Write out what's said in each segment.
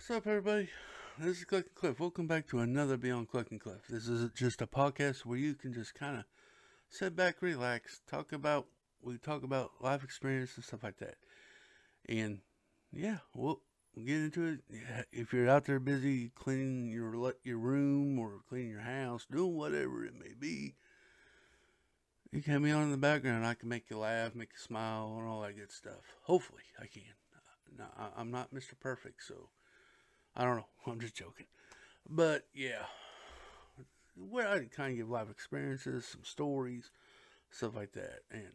What's up, everybody? This is Cluck and Cliff. Welcome back to another Beyond Cluck and Cliff. This is just a podcast where you can just kind of sit back, relax, we talk about life experience and stuff like that. And yeah, we'll get into it. Yeah, if you're out there busy cleaning your room or cleaning your house, doing whatever it may be, you can have me on in the background. I can make you laugh, make you smile, and all that good stuff. Hopefully, I can. No, I'm not Mr. Perfect, so I don't know. I'm just joking. But yeah, where I kind of give life experiences, some stories, stuff like that. And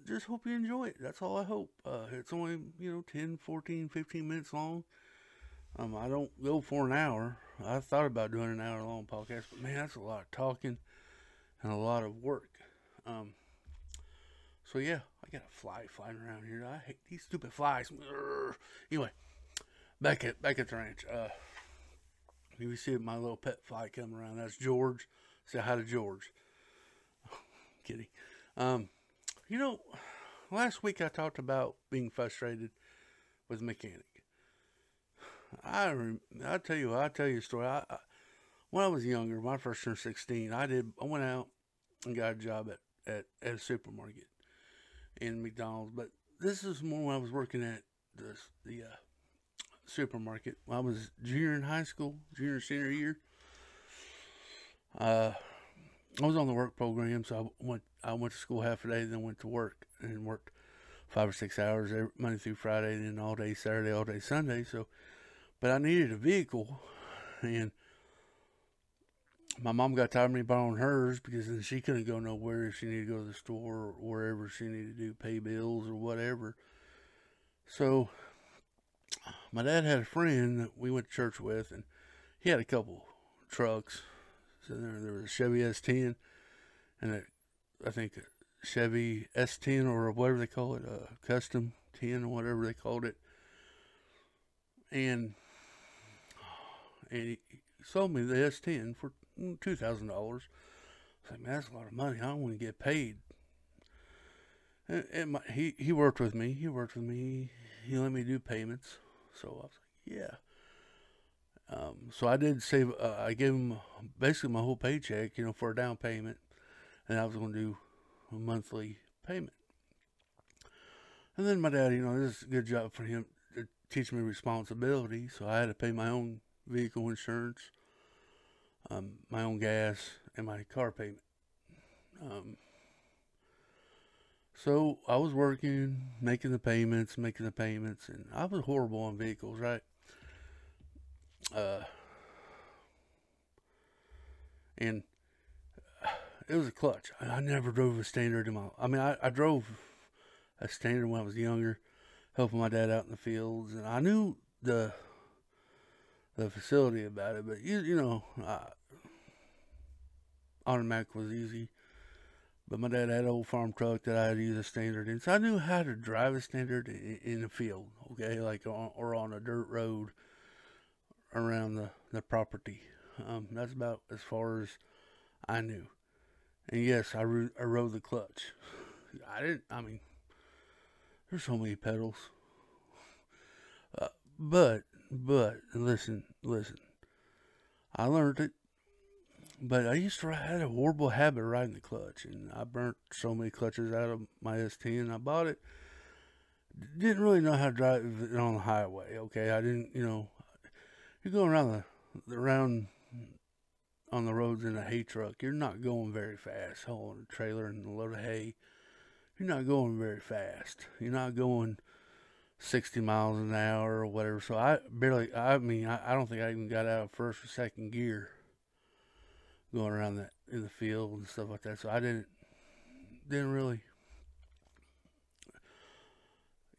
just hope you enjoy it. That's all I hope. It's only, 10, 14, 15 minutes long. I don't go for an hour. I thought about doing an hour long podcast, but man, that's a lot of talking and a lot of work. So yeah, I got a fly flying around here. I hate these stupid flies. Anyway, back at the ranch. You see my little pet fly coming around. That's George. Say hi to George. Kitty. You know, last week I talked about being frustrated with a mechanic. I'll tell you a story. When I was younger, when I first turned 16, I went out and got a job at a supermarket in McDonald's. But this is more when I was working at the supermarket. When I was junior in high school, senior year. I was on the work program, so I went to school half a day, then went to work and worked 5 or 6 hours Monday through Friday, then all day Saturday, all day Sunday. But I needed a vehicle, and my mom got tired of me borrowing hers because then she couldn't go nowhere if she needed to go to the store or wherever she needed to do, pay bills or whatever. So my dad had a friend that we went to church with, and he had a couple trucks. So there was a Chevy S10 and I think a Chevy S10 or whatever they call it, custom 10 or whatever they called it. And he sold me the S10 for $2,000. I was like, man, that's a lot of money. I don't want to get paid. And he worked with me. He let me do payments. So I was like, yeah. So I did save. I gave him basically my whole paycheck, for a down payment, and I was going to do a monthly payment. And then my dad, this is a good job for him to teach me responsibility. So I had to pay my own vehicle insurance, my own gas, and my car payment. So I was working, making the payments, and I was horrible on vehicles, right? And it was a clutch. I never drove a standard I drove a standard when I was younger, helping my dad out in the fields, and I knew the facility about it, but automatic was easy. But my dad had an old farm truck that I had to use a standard in, so I knew how to drive a standard in the field, okay, or on a dirt road around the property. That's about as far as I knew. And yes, I rode the clutch. There's so many pedals. But listen. I learned it. But I had a horrible habit of riding the clutch, and I burnt so many clutches out of my S10. I bought it. Didn't really know how to drive it on the highway. Okay, I didn't. You're going around on the roads in a hay truck. You're not going very fast. Hauling a trailer and a load of hay. You're not going very fast. You're not going 60 miles an hour or whatever. So I don't think I even got out of first or second gear going around that in the field and stuff like that. So I didn't really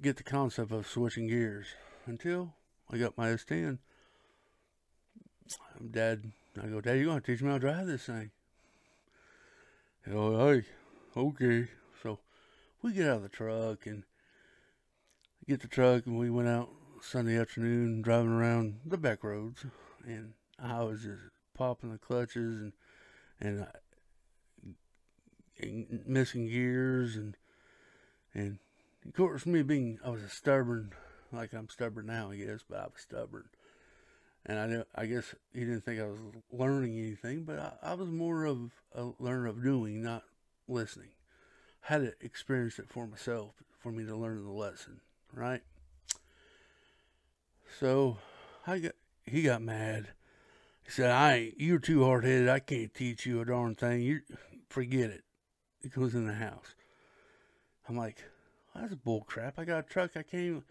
get the concept of switching gears until I got my S10. I go, Dad, you're going to teach me how to drive this thing. He goes, hey, okay. So we get out of the truck and we went out Sunday afternoon driving around the back roads, and I was just popping the clutches and missing gears and of course I was stubborn, like I'm stubborn now, I guess, but I was stubborn. And I guess he didn't think I was learning anything, but I was more of a learner of doing, not listening. I had to experience it for myself for me to learn the lesson, right? So he got mad. He said, you're too hard headed. I can't teach you a darn thing. You forget it. He goes in the house. I'm like, that's bull crap. I got a truck. I can't even.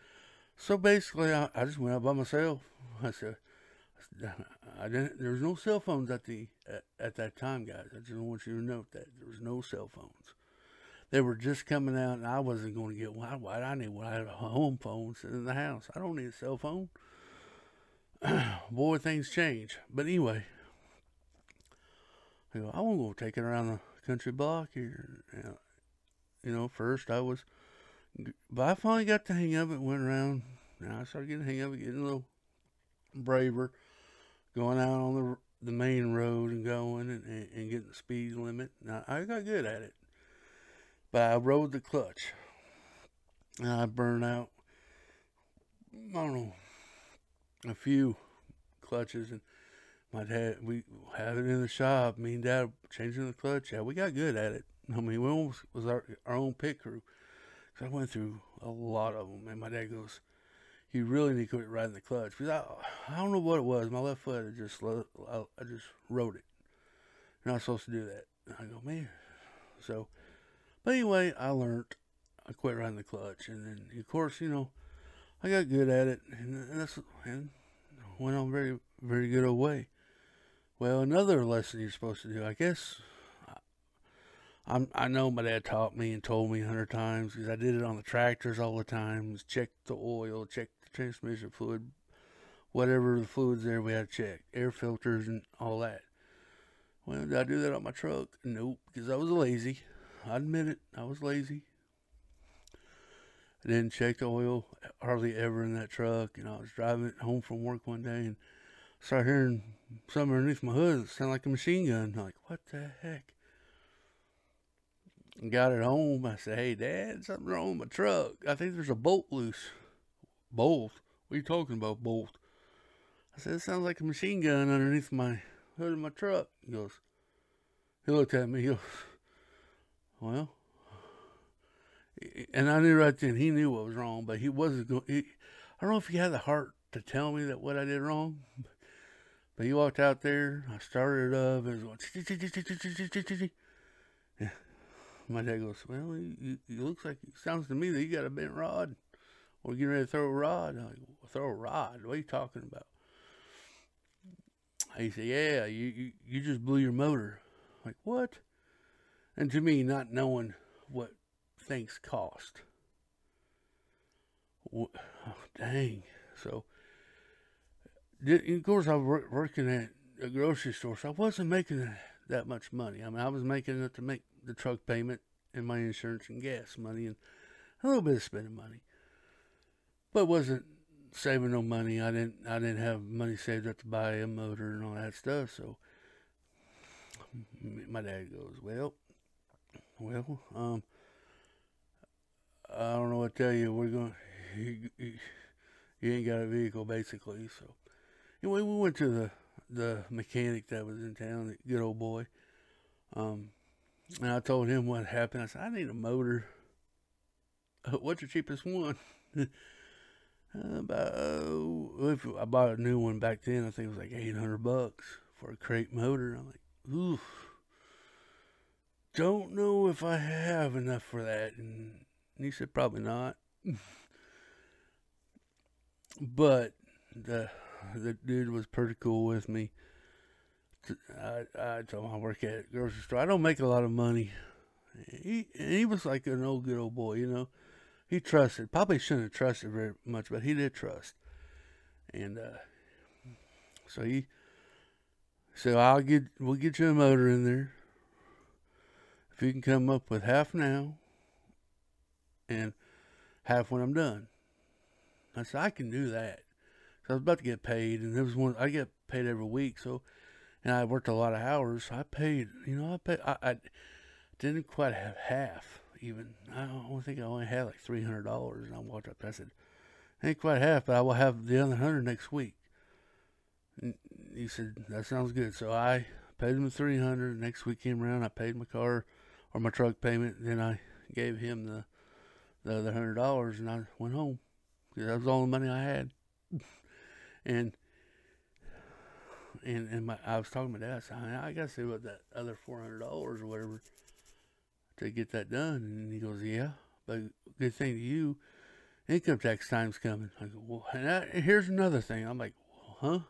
So basically, I just went out by myself. I said, I didn't. There was no cell phones at that time, guys. I just want you to note that there was no cell phones. They were just coming out, and I wasn't going to get one. Why I need one? I had a home phone sitting in the house. I don't need a cell phone. Boy, things change. But anyway, I go, I want to go take it around the country block here. First I was, but I finally got the hang of it. Went around. Now I started getting the hang of it, getting a little braver, going out on the main road and going and getting the speed limit. Now I got good at it, but I rode the clutch, and I burned out. I don't know, a few clutches, and we had it in the shop. Me and Dad changing the clutch. Yeah, we got good at it. I mean, we almost was our own pit crew. So I went through a lot of them, and my dad goes, "You really need to quit riding the clutch." Because I don't know what it was. My left foot, I just rode it. You're not supposed to do that. And I go, man. So, but anyway, I learned. I quit riding the clutch, and then of course, I got good at it, and went on very, very good away. Well, another lesson you're supposed to do, I guess. I know my dad taught me and told me 100 times because I did it on the tractors all the time. Just check the oil, check the transmission fluid, whatever the fluids there we had to check, air filters and all that. Well, did I do that on my truck? Nope, because I was lazy. I admit it, I was lazy. I didn't check the oil hardly ever in that truck. I was driving it home from work one day and started hearing something underneath my hood that sounded like a machine gun. I'm like, what the heck? Got it home. I said, hey, Dad, something's wrong with my truck. I think there's a bolt loose. Bolt? What are you talking about, bolt? I said, it sounds like a machine gun underneath my hood of my truck. He looked at me, he goes, well, and I knew right then, he knew what was wrong, but he wasn't going, I don't know if he had the heart to tell me that what I did wrong, but he walked out there, I started it up, and it was going, yeah. My dad goes, well, it looks like, it sounds to me that you got a bent rod. We're getting ready to throw a rod. I'm like, throw a rod? What are you talking about? He said, yeah, you just blew your motor. I'm like, what? And to me, not knowing what things cost. Oh, dang. So, of course, I was working at a grocery store, so I wasn't making that much money. I mean, I was making enough to make the truck payment and my insurance and gas money and a little bit of spending money, but wasn't saving no money. I didn't have money saved up to buy a motor and all that stuff. So my dad goes, well, I don't know what to tell you. You ain't got a vehicle basically. So anyway, we went to the mechanic that was in town, the good old boy. And I told him what happened. I said, I need a motor. What's the cheapest one? If I bought a new one back then, I think it was like $800 for a crate motor. I'm like, oof. Don't know if I have enough for that. And he said, probably not. But the dude was pretty cool with me. I told him I work at a grocery store. I don't make a lot of money. He was like an good old boy, He trusted. Probably shouldn't have trusted very much, but he did trust. And so he said, we'll get you a motor in there. If you can come up with half now and half when I'm done. I said, I can do that. So I was about to get paid, and there was one, I get paid every week, so, and I worked a lot of hours, so I paid, I didn't quite have half, even. I don't think I only had like $300, and I walked up, I said, ain't quite half, but I will have the other 100 next week. And he said, that sounds good. So I paid him the $300. Next week came around, I paid my car or my truck payment. Then I gave him the other $100, and I went home. That was all the money I had. And I was talking to my dad. I said, I got to see what that other $400 or whatever to get that done. And he goes, yeah, but good thing to you, income tax time's coming. I go, well, and here's another thing. I'm like, huh?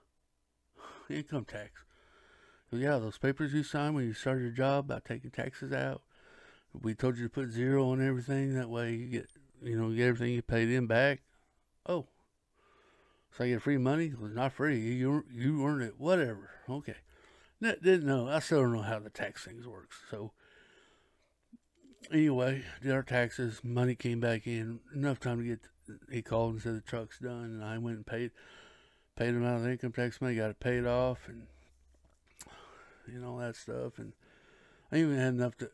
Income tax. He goes, yeah, those papers you signed when you started your job about taking taxes out. We told you to put 0 on everything. That way you get, get everything you paid in back. Oh, so I get free money? Well, not free. You earn it. Whatever. Okay. Didn't know. I still don't know how the tax things works. So anyway, did our taxes. Money came back in. Enough time to get. He called and said the truck's done, and I went and paid him out of the income tax money. Got it paid off, and all that stuff. And I even had enough to.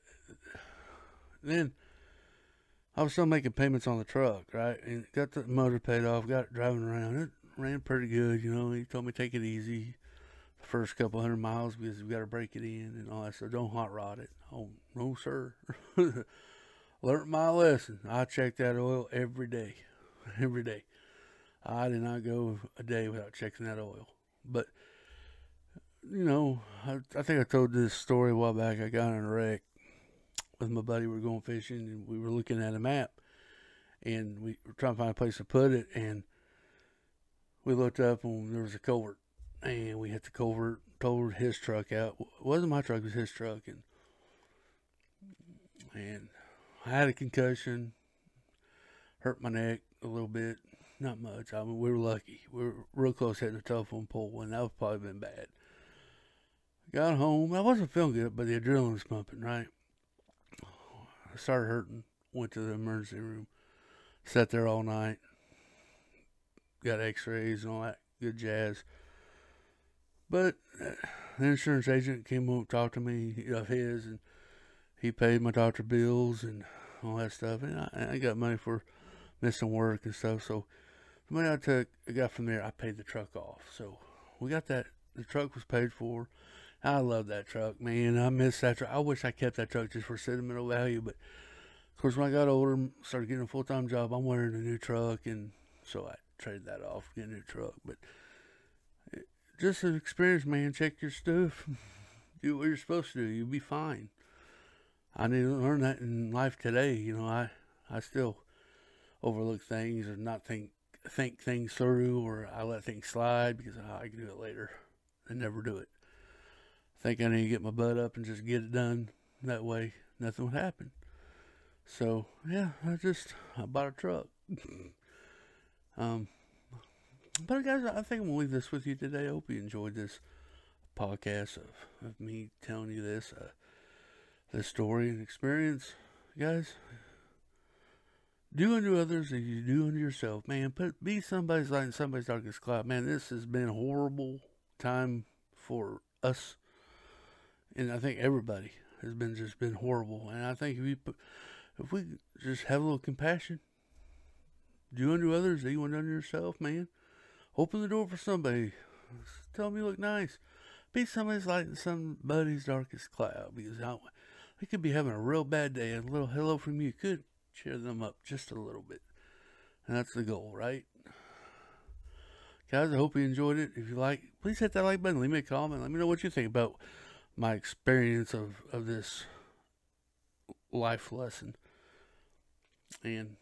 Then I was still making payments on the truck, right? And got the motor paid off. Got it driving around. It ran pretty good, He told me take it easy the first couple 100 miles because we got to break it in and all that stuff. Don't hot rod it. Oh, no, sir. Learned my lesson. I check that oil every day. Every day. I did not go a day without checking that oil. But, I think I told this story a while back. I got in a wreck with my buddy. We were going fishing, and we were looking at a map, and we were trying to find a place to put it, and we looked up, and there was a culvert, and we hit the culvert, totaled his truck out. It wasn't my truck, it was his truck, and I had a concussion, hurt my neck a little bit, not much. I mean, we were lucky. We were real close hitting the telephone pole, and that would probably been bad. Got home. I wasn't feeling good, but the adrenaline was pumping, right? I started hurting, went to the emergency room, sat there all night, got x-rays and all that good jazz. But the insurance agent came over and talked to me of his, and he paid my doctor bills and all that stuff. And I got money for missing work and stuff. So the money I got from there, I paid the truck off. So we got that. The truck was paid for. I love that truck, man. I miss that truck. I wish I kept that truck just for sentimental value. But, of course, when I got older, started getting a full-time job, I'm wearing a new truck. And so I traded that off, get a new truck. But just an experience, man. Check your stuff. Do what you're supposed to do. You'll be fine. I need to learn that in life today. I still overlook things or not think things through, or I let things slide because I can do it later and never do it. I think I need to get my butt up and just get it done. That way, nothing would happen. So, yeah, I bought a truck. But guys, I think I'm going to leave this with you today. I hope you enjoyed this podcast of me telling you this story and experience. Guys, do unto others as you do unto yourself. Man, be somebody's light in somebody's darkest cloud. Man, this has been a horrible time for us. And I think everybody has been horrible. And I think if we just have a little compassion, do unto others as you want unto yourself, man. Open the door for somebody. Tell them you look nice. Be somebody's light in somebody's darkest cloud. Because they could be having a real bad day, and a little hello from you could cheer them up just a little bit. And that's the goal, right? Guys, I hope you enjoyed it. If you like, please hit that like button. Leave me a comment. Let me know what you think about my experience of this life lesson. And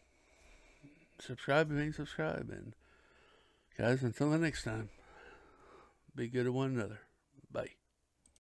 subscribe if you ain't subscribed. And guys, until the next time, be good to one another.